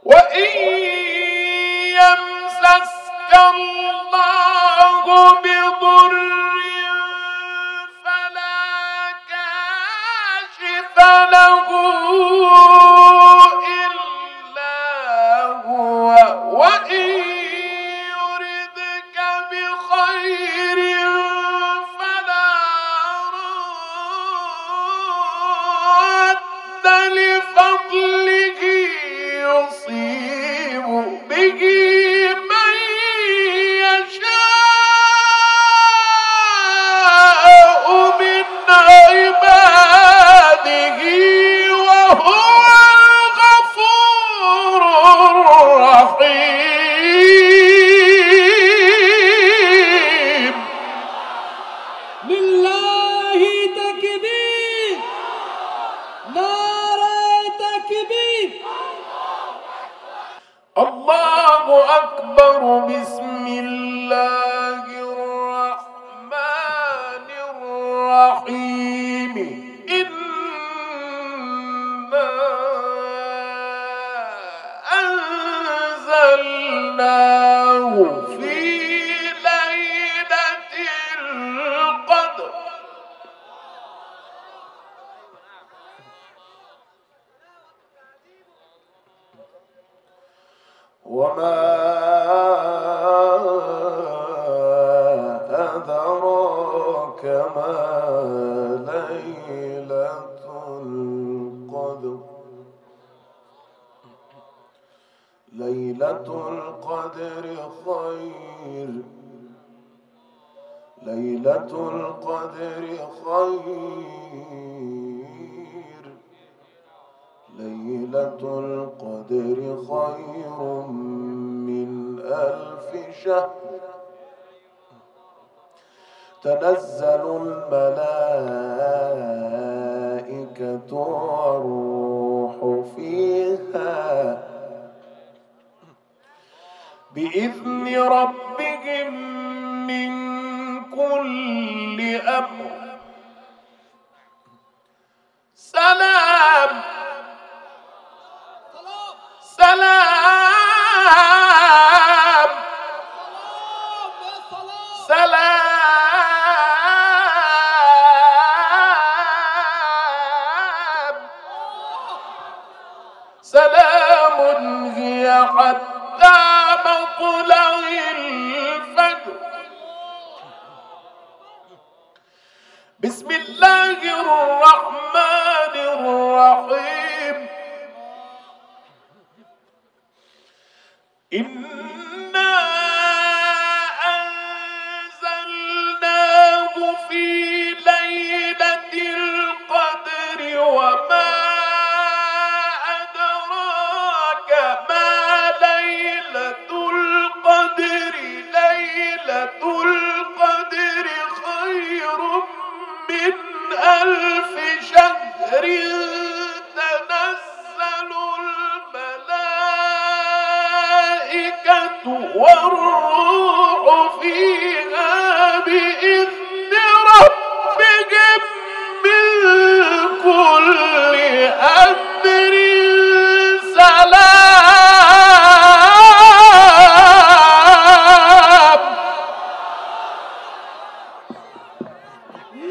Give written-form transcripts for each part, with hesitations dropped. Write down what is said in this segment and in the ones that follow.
وإن يمسسك الله بضر فلا كاشف له إلا هو وإن يردك بخير فلا راد لفضله يصيب به من يشاء من عباده وهو الغفور الرحيم. لله تكبير، نعرة تكبير. الله أكبر. بسم الله الرحمن الرحيم. إنا أنزلناه في ليلة القدر وما أدراك ما ليلة القدر. ليلة القدر خير. ليلة القدر خير. ليلة القدر خير من 1000 شهر. تنزل الملائكة والروح فيها بإذن ربهم من كل أمر. سلام سلام سلام سلام هي حتى مطلع الفجر. بسم الله الرحمن الرحيم. إنا أنزلناه في ليلة القدر وما أدراك ما ليلة القدر. ليلة القدر خير من 1000 شهر. تنزل الملائكة والروح فيها بإذن ربهم من كل أمر. سلام.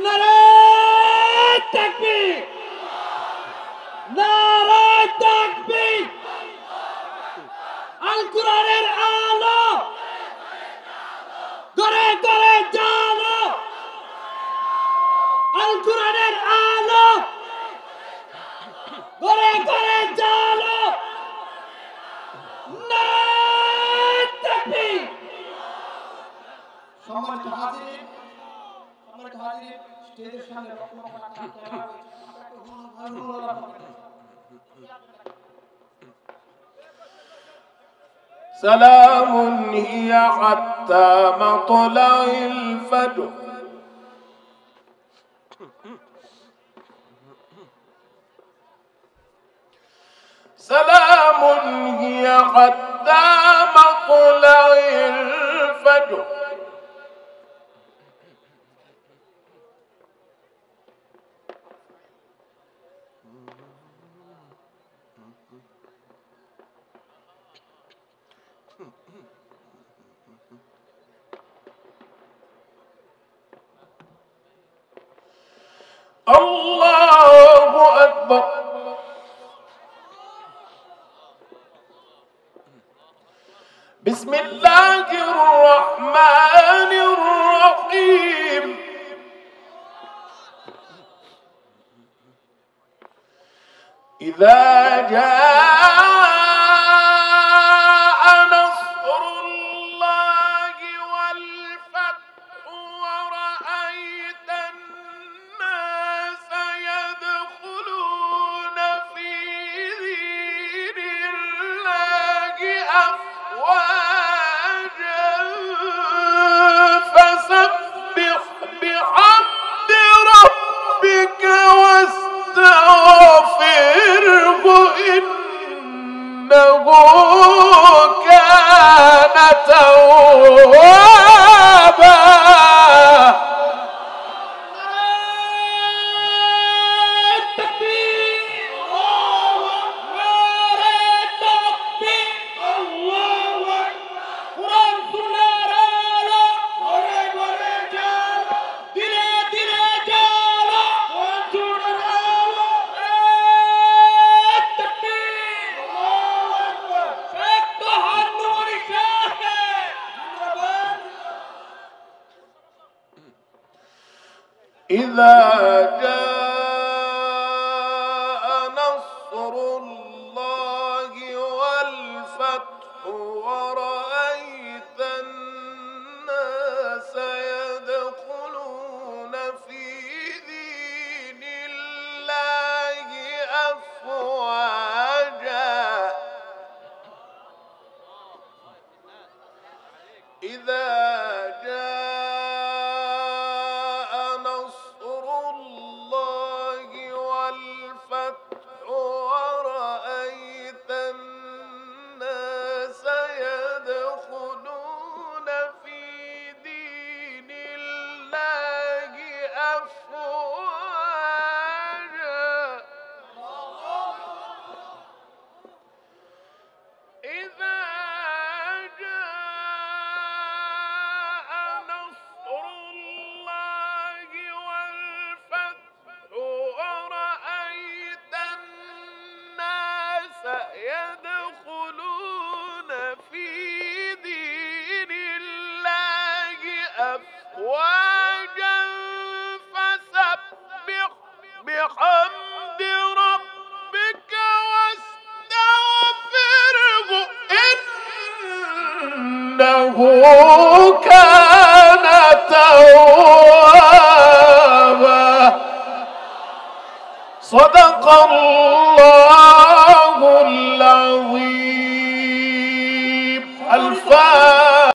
نعرة تكبير، نعرة تكبير। القرآনের আলো ঘরে ঘরে জ্বালো। القرآনের আলো ঘরে ঘরে জ্বালো। নারায়ে তাকবীর। সম্মানিত হাজিরিন, স্টেজের সামনে বক্তব্য রাখার ক্যামেরা রয়েছে। আপনারা একটু سلام هي حتى مطلع الفجر. سلام هي حتى مطلع الفجر. الله أكبر. بسم الله الرحمن الرحيم. إذا جاء نصر الله والفتح ورأيت الناس يدخلون في دين الله أفواجا فسبح بحمد ربك واستغفره إنه كان توابا. إذا جاء نصر الله والفتح ورأيت الناس يدخلون في دين الله أفواجا إذا يدخلون في دين الله أفواجا فسبح بحمد ربك واستغفره إنه كان توابا. صدق الله